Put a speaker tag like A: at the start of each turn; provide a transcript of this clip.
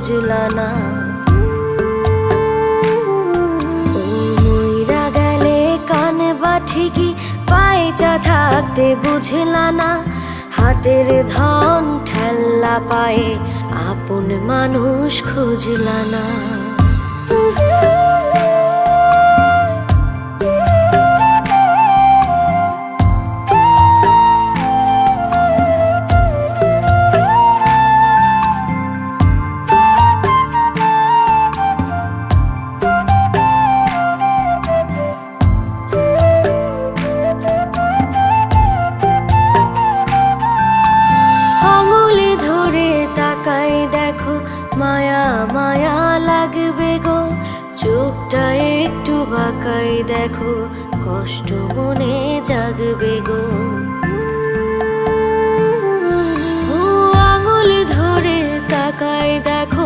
A: খুঁজলা না। ও মইরা গেলে কান বা ঠিকই পায়চা থাকতে বুঝলা না। হাতের ধন ঠেল্লা পায়ে আপন মানুষ খুঁজলা না। দেখো মায়া মায়া লাগবে গো, চোখটা একটু বাঁকাই দেখো, কষ্ট মনে জাগবে গো। ও আঙুল ধরে তাকাই দেখো